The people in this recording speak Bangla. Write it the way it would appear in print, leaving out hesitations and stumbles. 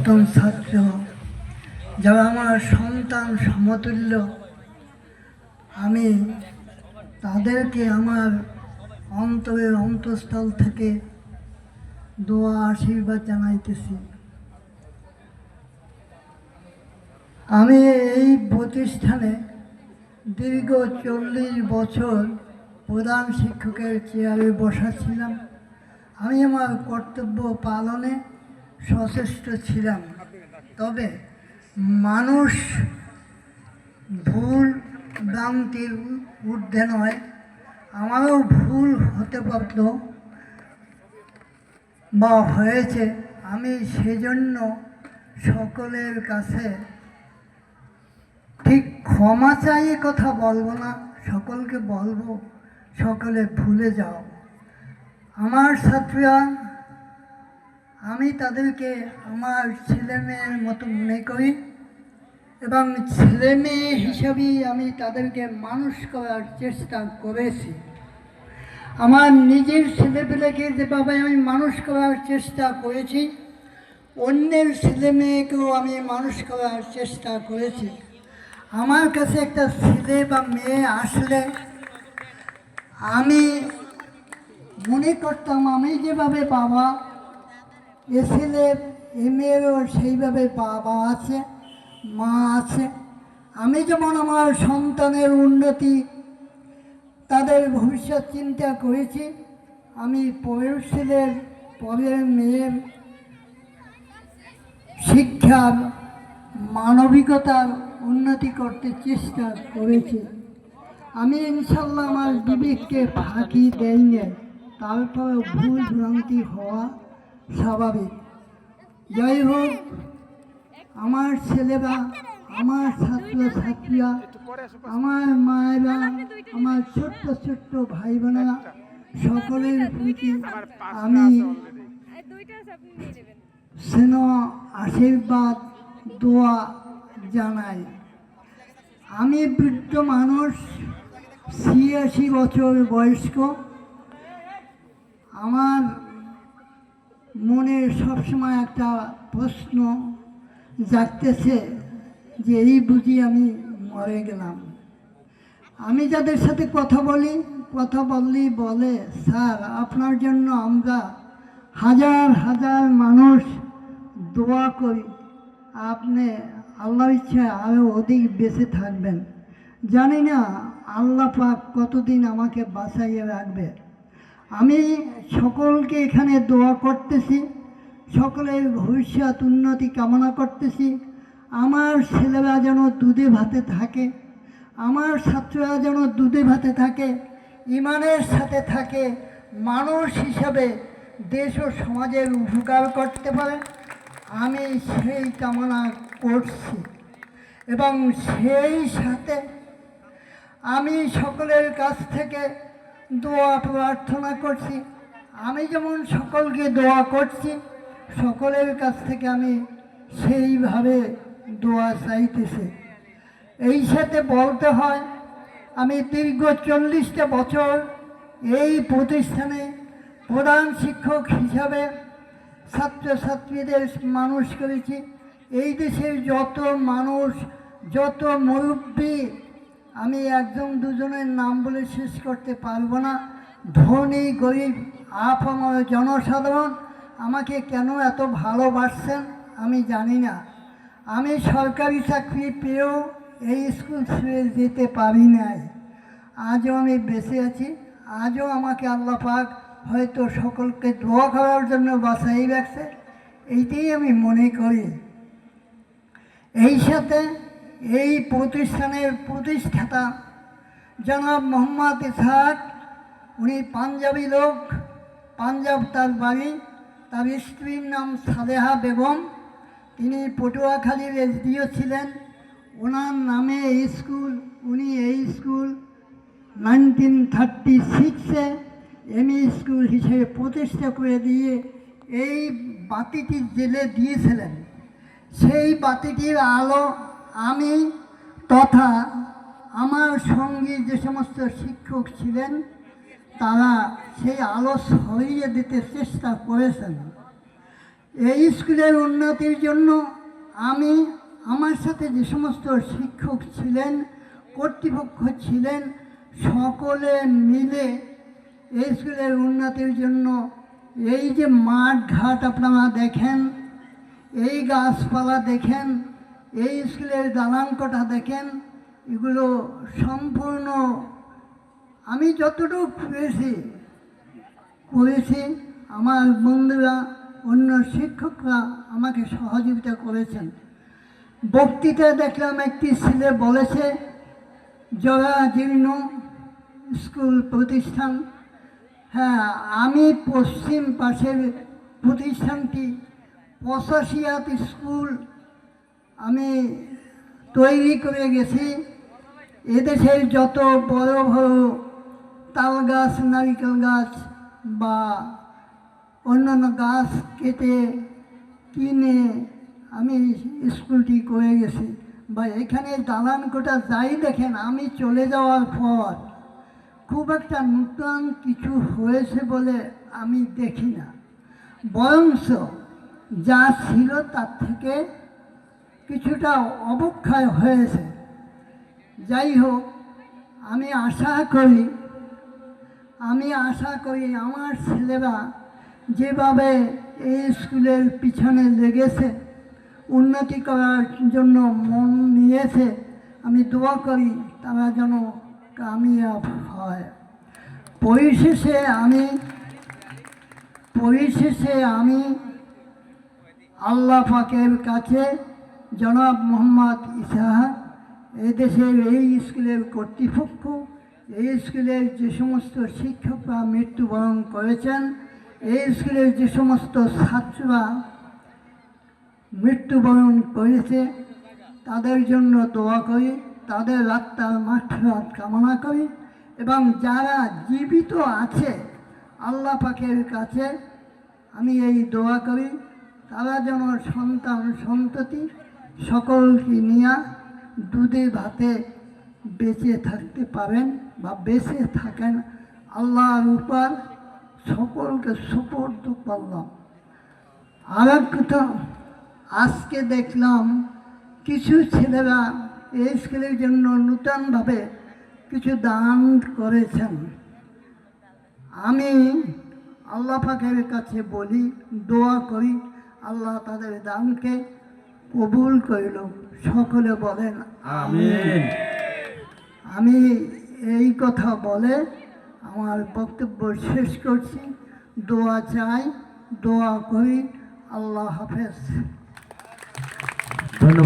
প্রাক্তন ছাত্র, যারা আমার সন্তান সমতুল্য, আমি তাদেরকে আমার অন্তরের অন্তঃস্থল থেকে দোয়া আশীর্বাদ জানাইতেছি। আমি এই প্রতিষ্ঠানে দীর্ঘ 40 বছর প্রধান শিক্ষকের চেয়ারে বসা ছিলাম। আমি আমার কর্তব্য পালনে সচেষ্ট ছিলাম। তবে মানুষ ভুল ভ্রান্তির ঊর্ধ্বে নয়, আমারও ভুল হতে পারত বা হয়েছে। আমি সেজন্য সকলের কাছে ঠিক ক্ষমা চাই কথা বলবো না, সকলকে বলবো সকলে ভুলে যাও। আমার ছাত্ররা, আমি তাদেরকে আমার ছেলে মেয়ের মতো মনে করি এবং ছেলে মেয়ে হিসাবেই আমি তাদেরকে মানুষ করার চেষ্টা করেছি। আমার নিজের ছেলেপেলেকে যেভাবে আমি মানুষ করার চেষ্টা করেছি, অন্যের ছেলে মেয়েকেও আমি মানুষ করার চেষ্টা করেছি। আমার কাছে একটা ছেলে বা মেয়ে আসলে আমি মনে করতাম আমি যেভাবে বাবা, এ ছেলে এ মেয়েরও সেইভাবে বাবা আছে, মা আছে। আমি যেমন আমার সন্তানের উন্নতি, তাদের ভবিষ্যৎ চিন্তা করেছি, আমি পরের ছেলের পরের মেয়ের শিক্ষার মানবিকতার উন্নতি করতে চেষ্টা করেছি। আমি ইনশাল্লাহ আমার বিবেককে ফাঁকি দেইনি, তারপরেও ভুল ভ্রান্তি হওয়া স্বাভাবিক। যাই হোক, আমার ছেলেরা, আমার ছাত্রছাত্রীরা, আমার মায়েরা, আমার ছোট্ট ছোট্ট ভাই বোনেরা, সকলের প্রতি আমি স্নেহ আশীর্বাদ দোয়া জানাই। আমি বৃদ্ধ মানুষ, 86 বছর বয়স্ক। আমার মনে সবসময় একটা প্রশ্ন জাগতেছে যে এই বুঝি আমি মরে গেলাম। আমি যাদের সাথে কথা বললেই বলে, স্যার আপনার জন্য আমরা হাজার হাজার মানুষ দোয়া করি, আপনি আল্লাহর ইচ্ছায় আরও অধিক বেঁচে থাকবেন। জানি না আল্লাহ পাক কতদিন আমাকে বাঁচাইয়ে রাখবে। আমি সকলকে এখানে দোয়া করতেছি, সকলের ভবিষ্যৎ উন্নতি কামনা করতেছি। আমার ছেলেরা যেন দুধে ভাতে থাকে, আমার ছাত্ররা যেন দুধে ভাতে থাকে, ইমানের সাথে থাকে, মানুষ হিসাবে দেশ ও সমাজের উপকার করতে পারে, আমি সেই কামনা করছি। এবং সেই সাথে আমি সকলের কাছ থেকে দোয়া প্রার্থনা করছি। আমি যেমন সকলকে দোয়া করছি, সকলের কাছ থেকে আমি সেইভাবে দোয়া চাইতেছি। এই সাথে বলতে হয়, আমি দীর্ঘ 40টা বছর এই প্রতিষ্ঠানে প্রধান শিক্ষক হিসাবে ছাত্রছাত্রীদের মানুষ করেছি। এই দেশের যত মানুষ, যত মুরব্বী, আমি একজন দুজনের নাম বলে শেষ করতে পারবো না, ধনী গরিব আপামর জনসাধারণ আমাকে কেন এত ভালোবাসছেন আমি জানি না। আমি সরকারি চাকরি পেয়েও এই স্কুল ছেড়ে যেতে পারি নাই। আজও আমি বেঁচে আছি, আজও আমাকে আল্লাহ পাক হয়তো সকলকে দোয়া করার জন্য বাঁচাই রাখছে, এইটাই আমি মনে করি। এই সাথে এই প্রতিষ্ঠানের প্রতিষ্ঠাতা জনাব মোহাম্মদ ইসহাক, উনি পাঞ্জাবি লোক, পাঞ্জাব তার বাড়ি। তার স্ত্রীর নাম সালেহা বেগম, তিনি পটুয়াখালীর এসডিও ছিলেন। ওনার নামে এই স্কুল, উনি এই স্কুল 1936-এ এমই স্কুল হিসেবে প্রতিষ্ঠা করে দিয়ে এই বাতিটি জেলে দিয়েছিলেন। সেই বাতিটির আলো আমি তথা আমার সঙ্গী যে সমস্ত শিক্ষক ছিলেন তারা সেই আলো ছড়িয়ে দিতে চেষ্টা করেছেন। এই স্কুলের উন্নতির জন্য আমি আমার সাথে যে সমস্ত শিক্ষক ছিলেন, কর্তৃপক্ষ ছিলেন, সকলে মিলে এই স্কুলের উন্নতির জন্য এই যে মাঠ ঘাট আপনারা দেখেন, এই গাছপালা দেখেন, এই স্কুলের দালান কোঠা দেখেন, এগুলো সম্পূর্ণ আমি যতটুকু করেছি আমার বন্ধুরা, অন্য শিক্ষকরা আমাকে সহযোগিতা করেছেন। বক্তৃতা দেখলাম একটি ছেলে বলেছে, জরাজীর্ণ স্কুল প্রতিষ্ঠান। হ্যাঁ, আমি পশ্চিম পাশের প্রতিষ্ঠানটি 85 স্কুল আমি তৈরি করে গেছি। এদেশের যত বড় বড় তাল গাছ, নারিকেল গাছ বা অন্যান্য গাছ কেটে কিনে আমি স্কুলটি করে গেছি। বা এখানে দালান কোঠা যাই দেখেন, আমি চলে যাওয়ার পর খুব একটা নূতন কিছু হয়েছে বলে আমি দেখি না, বরঞ্চ যা ছিল তার থেকে কিছুটা অবক্ষয় হয়েছে। যাই হোক, আমি আশা করি আমার ছেলেরা যেভাবে এই স্কুলের পিছনে লেগেছে, উন্নতি করার জন্য মন নিয়েছে, আমি দোয়া করি তারা যেন কামিয়াব হয়। পরিশেষে আমি আল্লাহ পাকের কাছে জনাব মোহাম্মদ ইসাহাক, এদেশের এই স্কুলের কর্তৃপক্ষ, এই স্কুলের যে সমস্ত শিক্ষকরা মৃত্যুবরণ করেছেন, এই স্কুলের যে সমস্ত ছাত্ররা মৃত্যুবরণ করেছে, তাদের জন্য দোয়া করি, তাদের আত্মার মাগফিরাত কামনা করি। এবং যারা জীবিত আছে, আল্লাহ পাকের কাছে আমি এই দোয়া করি তারা যেন সন্তান সন্ততি সকলকে নিয়ে দুধে ভাতে বেঁচে থাকতে পারেন বা বেঁচে থাকেন। আল্লাহর উপর সকলকে সুপর্দ করলাম। আর এক কথা, আজকে দেখলাম কিছু ছেলেরা এই স্কুলের জন্য নূতনভাবে কিছু দান করেছেন। আমি আল্লাহ পাকের কাছে বলি, দোয়া করি আল্লাহ তাদের দানকে কবুল করিল। সকলে বলেন আমিন। আমি এই কথা বলে আমার বক্তব্য শেষ করছি। দোয়া চাই, দোয়া করি। আল্লাহ হাফেজ। ধন্যবাদ।